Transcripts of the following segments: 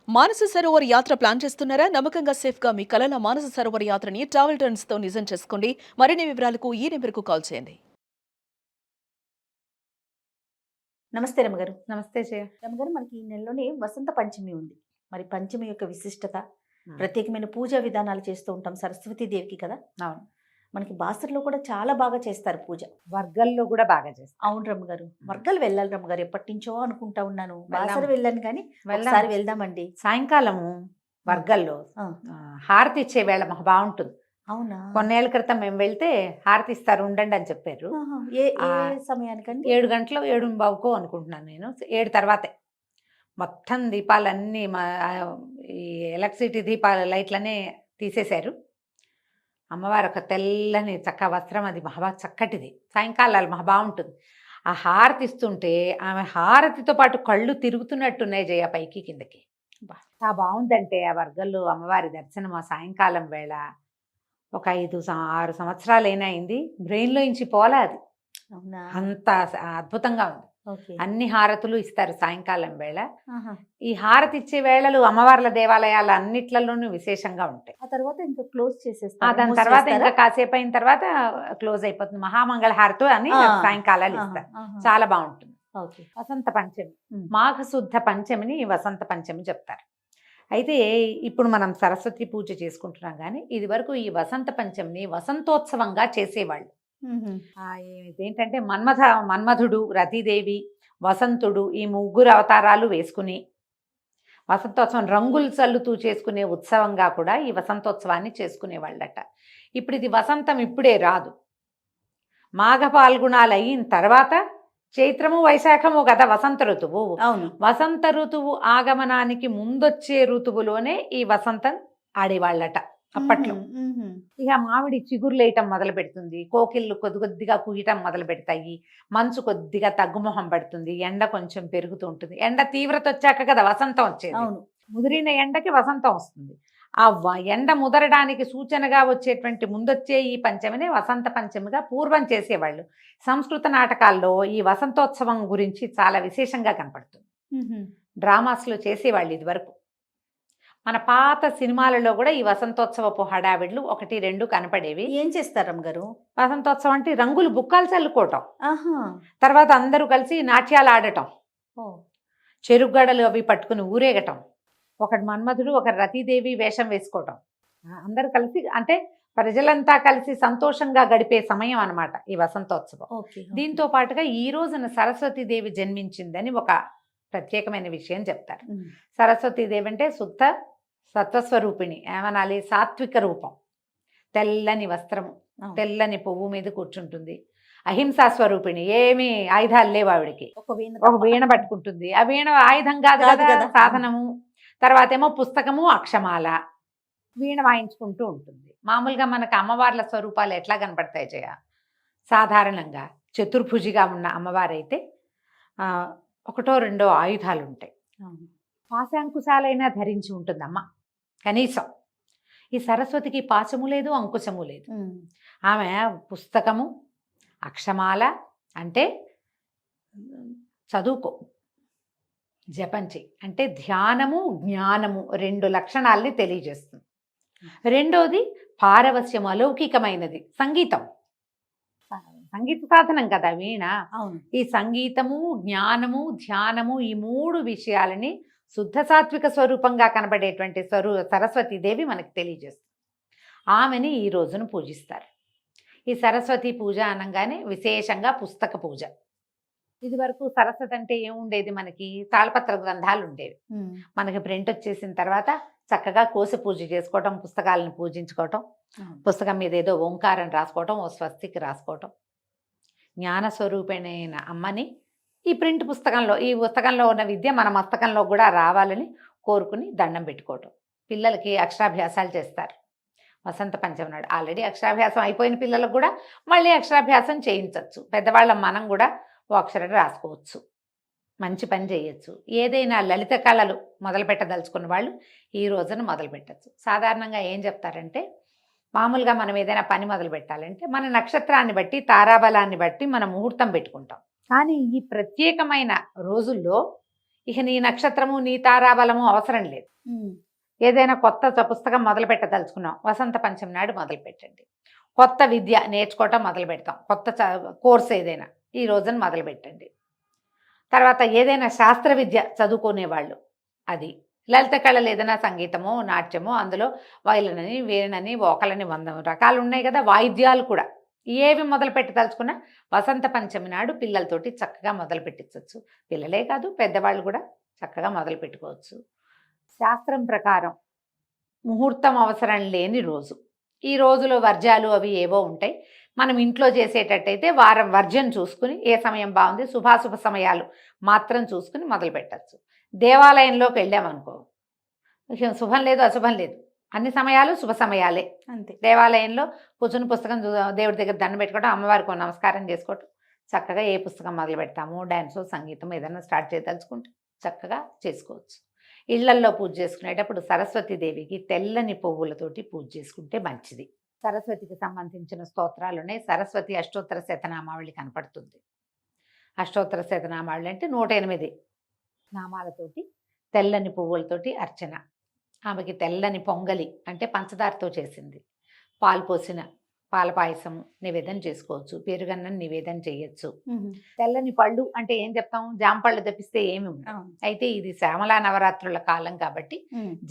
మానస సరోవర్ యాత్ర ప్లాన్ చేస్తున్నారా? నమ్మకంగా సేఫ్ గా మీ కలల మానస సరోవర్ యాత్రని ట్రావెల్ టర్న్స్ తో నిజం చేసుకోండి. మరిన్ని వివరాలకు ఈ నెంబర్కు కాల్ చేయండి. నమస్తే రమ్మగారు. నమస్తే జయ. రమ్మగారు, మనకి ఈ నెలలోనే వసంత పంచమి ఉంది. మరి పంచమి యొక్క విశిష్టత, హ్మ్. ప్రత్యేకమైన పూజా విధానాలు చేస్తూ ఉంటాం సరస్వతీ దేవికి కదా. అవును. మనకి బాసర్లో కూడా చాలా బాగా చేస్తారు పూజ. వర్గల్లో కూడా బాగా చేస్తాం. అవును రమ్మగారు, వర్గాలు వెళ్ళాలి రమ్మగారు, ఎప్పటి నుంచో అనుకుంటా ఉన్నాను. వెళ్దాం. బాసర వెళ్ళాను కానీ వెళ్దాం. ఒకసారి వెళ్దామండి. సాయంకాలము వర్గల్లో ఆ, హారతి ఇచ్చే వేళ మాకు బాగుంటుంది. అవునా? కొన్నేళ్ల క్రితం మేము వెళ్తే హారతి ఇస్తారు ఉండండి అని చెప్పారు. ఆహా. ఏ ఏ ఆ, సమయానికండి? 7 గంటలు 7:15 అనుకుంటున్నాను నేను. 7 తర్వాతే మొత్తం దీపాలన్నీ ఈ ఎలక్ట్రిసిటీ దీపాల లైట్లనే తీసేశారు. అమ్మవారు ఒక తెల్లని చక్క వస్త్రం, అది మహా చక్కటిది. సాయంకాలాలు మహా బాగుంటుంది. ఆ హారతి ఇస్తుంటే ఆమె హారతితో పాటు కళ్ళు తిరుగుతున్నట్టున్నాయి జయ, పైకి కిందకి. బాగుందంటే ఆ వర్గంలో అమ్మవారి దర్శనం ఆ సాయంకాలం వేళ ఒక 6 సంవత్సరాలైనా అయింది. బ్రెయిన్లో ఇంచి పోలా అది. అవునా? అంత అద్భుతంగా ఉంది. ఓకే. అన్ని హారతులు ఇస్తారు సాయంకాలం వేళ. ఆహా. ఈ హారతి ఇచ్చే వేళలు అమ్మవార్ల దేవాలయాలు అన్నిట్లలోనూ విశేషంగా ఉంటాయి. ఆ తర్వాత ఇంకా క్లోజ్ చేసేస్తారు. దాని తర్వాత ఇంకా కాసేపు అయిన తర్వాత క్లోజ్ అయిపోతుంది. మహామంగళ హారతి అని సాయంకాలాలు ఇస్తారు. చాలా బాగుంటుంది. ఓకే. వసంత పంచమి, మాఘశుద్ధ పంచమిని వసంత పంచమి చెప్తారు. అయితే ఇప్పుడు మనం సరస్వతి పూజ చేసుకుంటున్నాం కానీ ఇది వరకు ఈ వసంత పంచమిని వసంతోత్సవంగా చేసేవాళ్ళు. ఏంటంటే మన్మధుడు, రతిదేవి, వసంతుడు, ఈ ముగ్గురు అవతారాలు వేసుకుని వసంతోత్సవం రంగులు చల్లుతూ చేసుకునే ఉత్సవంగా కూడా ఈ వసంతోత్సవాన్ని చేసుకునేవాళ్ళట. ఇప్పుడు ఇది వసంతం ఇప్పుడే రాదు. మాఘ పాల్గుణాలు అయిన తర్వాత చైత్రము వైశాఖము కదా వసంత ఋతువు. అవును. వసంత ఋతువు ఆగమనానికి ముందొచ్చే ఋతువులోనే ఈ వసంతం ఆడేవాళ్ళట అప్పట్లో. ఇక మామిడి చిగురులేయటం మొదలు పెడుతుంది, కోకిళ్ళు కొద్ది కొద్దిగా కుయ్యటం మొదలు పెడతాయి, మంచు కొద్దిగా తగ్గుమొహం పడుతుంది, ఎండ కొంచెం పెరుగుతూ ఉంటుంది. ఎండ తీవ్రత వచ్చాక కదా వసంతం వచ్చేది. అవును. ముదిరిన ఎండకి వసంతం వస్తుంది. ఆ ఎండ ముదరడానికి సూచనగా వచ్చేటువంటి ముందొచ్చే ఈ పంచమిని వసంత పంచమిగా పూర్వం చేసేవాళ్ళు. సంస్కృత నాటకాల్లో ఈ వసంతోత్సవం గురించి చాలా విశేషంగా కనపడుతుంది. డ్రామాస్లో చేసేవాళ్ళు ఇది వరకు. మన పాత సినిమాలలో కూడా ఈ వసంతోత్సవపు హడావిడ్లు 1, 2 కనపడేవి. ఏం చేస్తారు అమ్మగారు? వసంతోత్సవం అంటే రంగులు బుక్కాలు చల్లుకోవటం, ఆహా. తర్వాత అందరూ కలిసి నాట్యాలు ఆడటం, చెరుగడలు అవి పట్టుకుని ఊరేగటం, ఒకటి మన్మధుడు ఒకరు రతీదేవి వేషం వేసుకోవటం, అందరూ కలిసి అంటే ప్రజలంతా కలిసి సంతోషంగా గడిపే సమయం అన్నమాట ఈ వసంతోత్సవం. దీంతో పాటుగా ఈ రోజున సరస్వతీదేవి జన్మించిందని ఒక ప్రత్యేకమైన విషయం చెప్తారు. సరస్వతీదేవి అంటే శుద్ధ సత్వస్వరూపిణి, ఏమనాలి, సాత్విక రూపం, తెల్లని వస్త్రము, తెల్లని పువ్వు మీద కూర్చుంటుంది, అహింసా స్వరూపిణి, ఏమీ ఆయుధాలు లేవు ఆవిడికి, ఒక వీణ పట్టుకుంటుంది. ఆ వీణ ఆయుధం కాదు కదా, సాధనము. తర్వాత ఏమో పుస్తకము, అక్షమాల, వీణ వాయించుకుంటూ ఉంటుంది. మామూలుగా మనకు అమ్మవార్ల స్వరూపాలు ఎట్లా కనపడతాయి జయ? సాధారణంగా చతుర్భుజిగా ఉన్న అమ్మవారైతే 1, 2 ఆయుధాలు ఉంటాయి. పాశాంకుశాలైనా ధరించి ఉంటుందమ్మ కనీసం. ఈ సరస్వతికి పాశము లేదు, అంకుశము లేదు. ఆమె పుస్తకము, అక్షమాల అంటే చదువుకో, జపంచి అంటే ధ్యానము, జ్ఞానము 2 లక్షణాలని తెలియజేస్తుంది. రెండోది పారవస్యం, అలౌకికమైనది, సంగీతం, సంగీత సాధనం కదా వీణ. ఈ సంగీతము, జ్ఞానము, ధ్యానము, ఈ 3 విషయాలని శుద్ధ సాత్విక స్వరూపంగా కనబడేటువంటి సరస్వతీదేవి మనకు తెలియజేస్తుంది. ఆమెని ఈ రోజును పూజిస్తారు. ఈ సరస్వతి పూజ అనగానే విశేషంగా పుస్తక పూజ. ఇది వరకు సరస్వతి అంటే ఏముండేది, మనకి తాళపత్ర గ్రంథాలు ఉండేవి. మనకి ప్రింట్ వచ్చేసిన తర్వాత చక్కగా కోసి పూజ చేసుకోవటం, పుస్తకాలను పూజించుకోవటం, పుస్తకం మీద ఏదో ఓంకారం రాసుకోవటం, ఓ స్వస్తికి రాసుకోవటం. జ్ఞానస్వరూపిణైన అమ్మని ఈ ప్రింట్ పుస్తకంలో, ఈ పుస్తకంలో ఉన్న విద్య మన మస్తకంలో కూడా రావాలని కోరుకుని దండం పెట్టుకోవటం. పిల్లలకి అక్షరాభ్యాసాలు చేస్తారు వసంత పంచమి నాడు. ఆల్రెడీ అక్షరాభ్యాసం అయిపోయిన పిల్లలకు కూడా మళ్ళీ అక్షరాభ్యాసం చేయించవచ్చు. పెద్దవాళ్ళ మనం కూడా ఓ అక్షరం రాసుకోవచ్చు, మంచి పని చేయొచ్చు. ఏదైనా లలిత కళలు మొదలు పెట్టదలుచుకున్న వాళ్ళు ఈ రోజున మొదలు పెట్టచ్చు. సాధారణంగా ఏం చెప్తారంటే, మామూలుగా మనం ఏదైనా పని మొదలు పెట్టాలంటే మన నక్షత్రాన్ని బట్టి, తారాబలాన్ని బట్టి మనం ముహూర్తం పెట్టుకుంటాం. కానీ ఈ ప్రత్యేకమైన రోజుల్లో ఇక నీ నక్షత్రము నీ తారాబలము అవసరం లేదు. ఏదైనా కొత్త పుస్తకం మొదలు పెట్టదలుచుకున్నాం, వసంత పంచమి నాడు మొదలు పెట్టండి. కొత్త విద్య నేర్చుకోవటం మొదలు పెడతాం, కొత్త కోర్స్ ఏదైనా ఈ రోజున మొదలు పెట్టండి. తర్వాత ఏదైనా శాస్త్ర విద్య చదువుకునేవాళ్ళు, అది లలిత కళలు ఏదైనా సంగీతమో నాట్యమో, అందులో వైలనని వీణని వోకలని 100 రకాలు ఉన్నాయి కదా, వాయిద్యాలు కూడా ఏవి మొదలు పెట్టదలుచుకున్నా వసంత పంచమి నాడు పిల్లలతోటి చక్కగా మొదలు పెట్టించవచ్చు. పిల్లలే కాదు పెద్దవాళ్ళు కూడా చక్కగా మొదలు పెట్టుకోవచ్చు. శాస్త్రం ప్రకారం ముహూర్తం అవసరం లేని రోజు, ఈ రోజులో వర్జ్యాలు అవి ఏవో ఉంటాయి. మనం ఇంట్లో చేసేటట్టయితే వారం వర్జ్యం చూసుకుని ఏ సమయం బాగుంది, శుభాశుభ సమయాలు మాత్రం చూసుకుని మొదలు పెట్టచ్చు. దేవాలయంలోకి వెళ్ళామనుకో, శుభం లేదు అశుభం లేదు, అన్ని సమయాలు శుభ సమయాలే. అంతే. దేవాలయంలో కూర్చుని పుస్తకం దేవుడి దగ్గర దండం పెట్టుకోవడం, అమ్మవారికి నమస్కారం చేసుకోవటం, చక్కగా ఏ పుస్తకం మొదలు పెడతాము, డ్యాన్సు సంగీతం ఏదైనా స్టార్ట్ చేయదలుచుకుంటే చక్కగా చేసుకోవచ్చు. ఇళ్లల్లో పూజ చేసుకునేటప్పుడు సరస్వతీదేవికి తెల్లని పువ్వులతోటి పూజ చేసుకుంటే మంచిది. సరస్వతికి సంబంధించిన స్తోత్రాలునే సరస్వతి అష్టోత్తర శతనామావళి కనపడుతుంది. అష్టోత్తర శతనామావళి అంటే 108 నామాలతోటి తెల్లని పువ్వులతోటి అర్చన. ఆమెకి తెల్లని పొంగలి అంటే పంచదారతో చేసింది, పాలు పోసిన పాల పాయసం నివేదన చేసుకోవచ్చు, పెరుగన్నం నివేదన చేయొచ్చు. తెల్లని పళ్ళు అంటే ఏం చెప్తాం, జామ పళ్ళు తప్పిస్తే ఏమి ఉండవు. అయితే ఇది శ్యామలా నవరాత్రుల కాలం కాబట్టి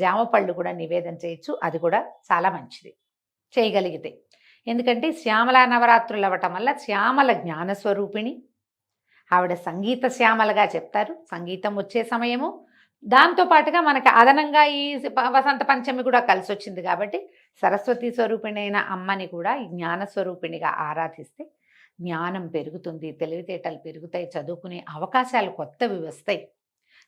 జామ పళ్ళు కూడా నివేదన చేయొచ్చు, అది కూడా చాలా మంచిది చేయగలిగితే. ఎందుకంటే శ్యామలా నవరాత్రులు అవ్వటం వల్ల శ్యామల జ్ఞానస్వరూపిణి ఆవిడ, సంగీత శ్యామలగా చెప్తారు, సంగీతం వచ్చే సమయము. దాంతోపాటుగా మనకి అదనంగా ఈ వసంత పంచమి కూడా కలిసి వచ్చింది కాబట్టి సరస్వతి స్వరూపిణి అయిన అమ్మని కూడా ఈ జ్ఞానస్వరూపిణిగా ఆరాధిస్తే జ్ఞానం పెరుగుతుంది, తెలివితేటలు పెరుగుతాయి, చదువుకునే అవకాశాలు కొత్తవి వస్తాయి,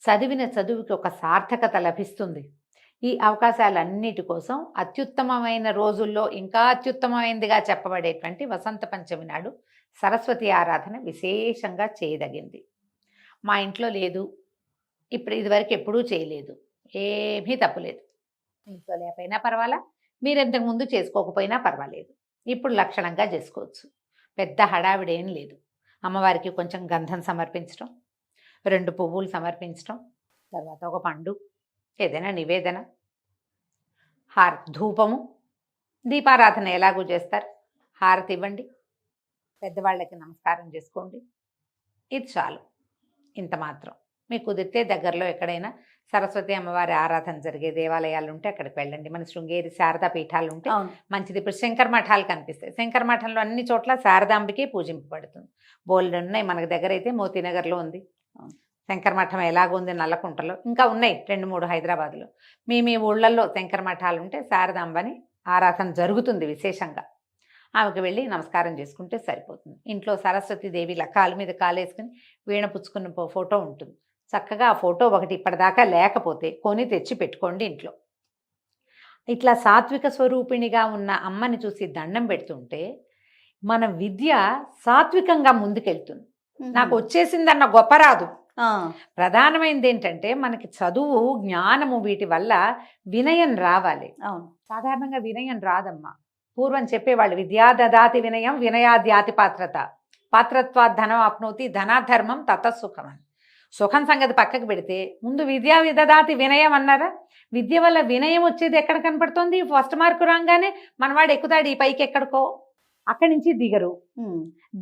చదివిన చదువుకి ఒక సార్థకత లభిస్తుంది. ఈ అవకాశాలన్నిటి కోసం అత్యుత్తమమైన రోజుల్లో ఇంకా అత్యుత్తమమైనదిగా చెప్పబడేటువంటి వసంత పంచమి నాడు సరస్వతి ఆరాధన విశేషంగా చేయదగింది. మా ఇంట్లో లేదు, ఇప్పుడు ఇదివరకు ఎప్పుడూ చేయలేదు, ఏమీ తప్పులేదు. ఇంట్లో లేకపోయినా పర్వాలా, మీరు ఇంతకుముందు చేసుకోకపోయినా పర్వాలేదు, ఇప్పుడు లక్షణంగా చేసుకోవచ్చు. పెద్ద హడావిడేం లేదు. అమ్మవారికి కొంచెం గంధం సమర్పించడం, 2 పువ్వులు సమర్పించడం, తర్వాత ఒక పండు, ఏదైనా నివేదన, ధూపము, దీపారాధన ఎలాగూ చేస్తారు, హారతి ఇవ్వండి, పెద్దవాళ్ళకి నమస్కారం చేసుకోండి, ఇది చాలు. ఇంత మాత్రం. మీకు కుదిరితే దగ్గరలో ఎక్కడైనా సరస్వతి అమ్మవారి ఆరాధన జరిగే దేవాలయాలు ఉంటే అక్కడికి వెళ్ళండి. మన శృంగేరి శారదా పీఠాలు ఉంటే మంచిది. ఇప్పుడు శంకర మఠాలు కనిపిస్తాయి, శంకర మఠంలో అన్ని చోట్ల శారదాంబికే పూజింపబడుతుంది. బోల్డ్ ఉన్నాయి, మనకి దగ్గర అయితే మోతీనగర్లో ఉంది శంకర మఠం, ఎలాగుంది నల్లకుంటలో, ఇంకా ఉన్నాయి 2-3 హైదరాబాద్లో. మీ ఊళ్ళల్లో శంకర మఠాలు ఉంటే శారదాంబని ఆరాధన జరుగుతుంది విశేషంగా. ఆమెకు వెళ్ళి నమస్కారం చేసుకుంటే సరిపోతుంది. ఇంట్లో సరస్వతీదేవి కాలు మీద కాలేసుకుని వీణ పుచ్చుకున్న ఫోటో ఉంటుంది, చక్కగా ఆ ఫోటో ఒకటి ఇప్పటిదాకా లేకపోతే కొని తెచ్చి పెట్టుకోండి ఇంట్లో. ఇట్లా సాత్విక స్వరూపిణిగా ఉన్న అమ్మని చూసి దండం పెడుతుంటే మన విద్య సాత్వికంగా ముందుకెళ్తుంది. నాకు వచ్చేసిందన్న గొప్ప రాదు. ప్రధానమైనది ఏంటంటే మనకి చదువు జ్ఞానము వీటి వల్ల వినయం రావాలి. అవును, సాధారణంగా వినయం రాదమ్మా. పూర్వం చెప్పేవాళ్ళు విద్యా దదాతి వినయం వినయాద్యాతి పాత్రత, పాత్రత్వాత్ ధనం ఆప్నోతి ధనాధర్మం తతసుఖం అని. సుఖం సంగతి పక్కకు పెడితే ముందు విద్యా విదదాతి వినయం అన్నారా. విద్య వల్ల వినయం వచ్చేది ఎక్కడ కనపడుతుంది, ఫస్ట్ మార్కు రాగానే మనవాడు ఎక్కుతాడు ఈ పైకి ఎక్కడికో, అక్కడి నుంచి దిగరు.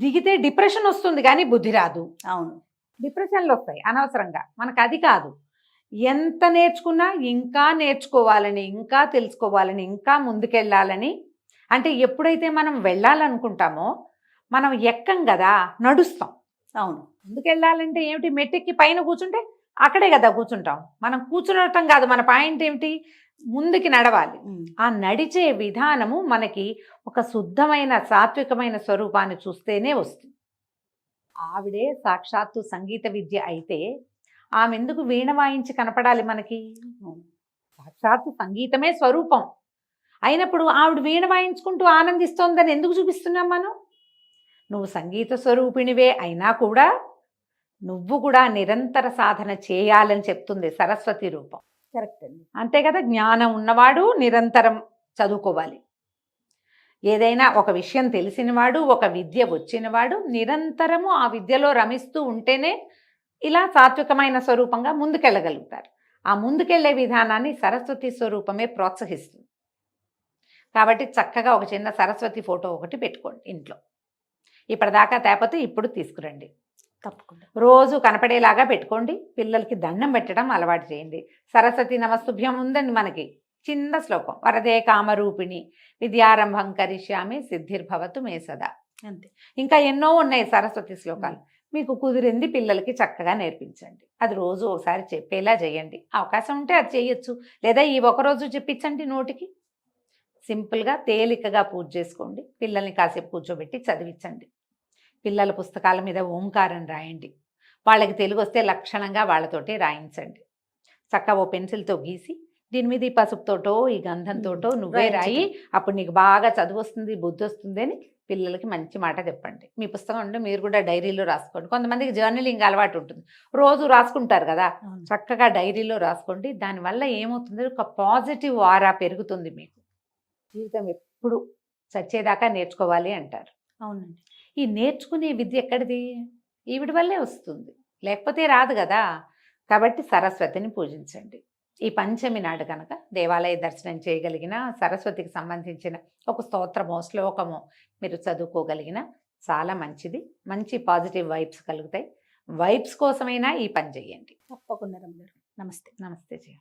దిగితే డిప్రెషన్ వస్తుంది కానీ బుద్ధి రాదు. అవును, డిప్రెషన్లు వస్తాయి అనవసరంగా. మనకు అది కాదు, ఎంత నేర్చుకున్నా ఇంకా నేర్చుకోవాలని, ఇంకా తెలుసుకోవాలని, ఇంకా ముందుకెళ్ళాలని. అంటే ఎప్పుడైతే మనం వెళ్ళాలనుకుంటామో మనం ఎక్కం కదా, నడుస్తాం. అవును, ముందుకెళ్ళాలంటే ఏమిటి, మెట్టెక్కి పైన కూర్చుంటే అక్కడే కదా కూర్చుంటాం. మనం కూర్చునటం కాదు, మన పాయింట్ ఏమిటి, ముందుకి నడవాలి. ఆ నడిచే విధానము మనకి ఒక శుద్ధమైన సాత్వికమైన స్వరూపాన్ని చూస్తేనే వస్తుంది. ఆవిడే సాక్షాత్తు సంగీత విద్య అయితే ఆమె ఎందుకు వీణ వాయించి కనపడాలి మనకి? సాక్షాత్తు సంగీతమే స్వరూపం అయినప్పుడు ఆవిడ వీణ వాయించుకుంటూ ఆనందిస్తోందని ఎందుకు చూపిస్తున్నాం మనం? నువ్వు సంగీత స్వరూపిణివే అయినా కూడా నువ్వు కూడా నిరంతర సాధన చేయాలని చెప్తుంది సరస్వతి రూపం. కరెక్ట్ అండి. అంతే కదా, జ్ఞానం ఉన్నవాడు నిరంతరం చదువుకోవాలి. ఏదైనా ఒక విషయం తెలిసినవాడు, ఒక విద్య వచ్చినవాడు నిరంతరము ఆ విద్యలో రమిస్తూ ఉంటేనే ఇలా సాత్వికమైన స్వరూపంగా ముందుకెళ్ళగలుగుతారు. ఆ ముందుకెళ్లే విధానాన్ని సరస్వతి స్వరూపమే ప్రోత్సహిస్తుంది. కాబట్టి చక్కగా ఒక చిన్న సరస్వతి ఫోటో ఒకటి పెట్టుకోండి ఇంట్లో. ఇప్పటిదాకా తేపోతే ఇప్పుడు తీసుకురండి. తప్పకుండా. రోజు కనపడేలాగా పెట్టుకోండి. పిల్లలకి దండం పెట్టడం అలవాటు చేయండి. సరస్వతి నమస్తుభ్యం ఉందండి మనకి చిన్న శ్లోకం. వరదే కామరూపిణి విద్యారంభం కరిష్యామి సిద్ధిర్భవతు మే సదా. అంతే. ఇంకా ఎన్నో ఉన్నాయి సరస్వతి శ్లోకాలు. మీకు కుదిరింది పిల్లలకి చక్కగా నేర్పించండి. అది రోజు ఒకసారి చెప్పేలా చేయండి. అవకాశం ఉంటే అది చేయొచ్చు, లేదా ఈ ఒకరోజు చెప్పించండి నోటికి. సింపుల్గా తేలికగా పూజ చేసుకోండి. పిల్లల్ని కాసేపు కూర్చోబెట్టి చదివించండి. పిల్లల పుస్తకాల మీద ఓంకారం రాయండి. వాళ్ళకి తెలుగు వస్తే లక్షణంగా వాళ్ళతోటి రాయించండి. చక్కగా ఓ పెన్సిల్తో గీసి దీని మీద ఈ పసుపుతోటో ఈ గంధంతోటో నువ్వే రాయి, అప్పుడు నీకు బాగా చదువు వస్తుంది, బుద్ధి వస్తుంది అని పిల్లలకి మంచి మాట చెప్పండి. మీ పుస్తకం ఉంటే మీరు కూడా డైరీలో రాసుకోండి. కొంతమందికి జర్నలింగ్ అలవాటు ఉంటుంది, రోజు రాసుకుంటారు కదా, చక్కగా డైరీలో రాసుకోండి. దానివల్ల ఏమవుతుంది, ఒక పాజిటివ్ ఆరా పెరుగుతుంది. మీకు జీవితం ఎప్పుడు చచ్చేదాకా నేర్చుకోవాలి అంటారు. అవునండి. ఈ నేర్చుకునే విద్య ఎక్కడిది? ఈవిడి వల్లే వస్తుంది, లేకపోతే రాదు కదా. కాబట్టి సరస్వతిని పూజించండి. ఈ పంచమి నాడు కనుక దేవాలయ దర్శనం చేయగలిగిన, సరస్వతికి సంబంధించిన ఒక స్తోత్రమో శ్లోకమో మీరు చదువుకోగలిగిన చాలా మంచిది. మంచి పాజిటివ్ వైబ్స్ కలుగుతాయి. వైబ్స్ కోసమైనా ఈ పని చేయండి. తప్పకుండా రమ్య గారు. నమస్తే. నమస్తే జయ.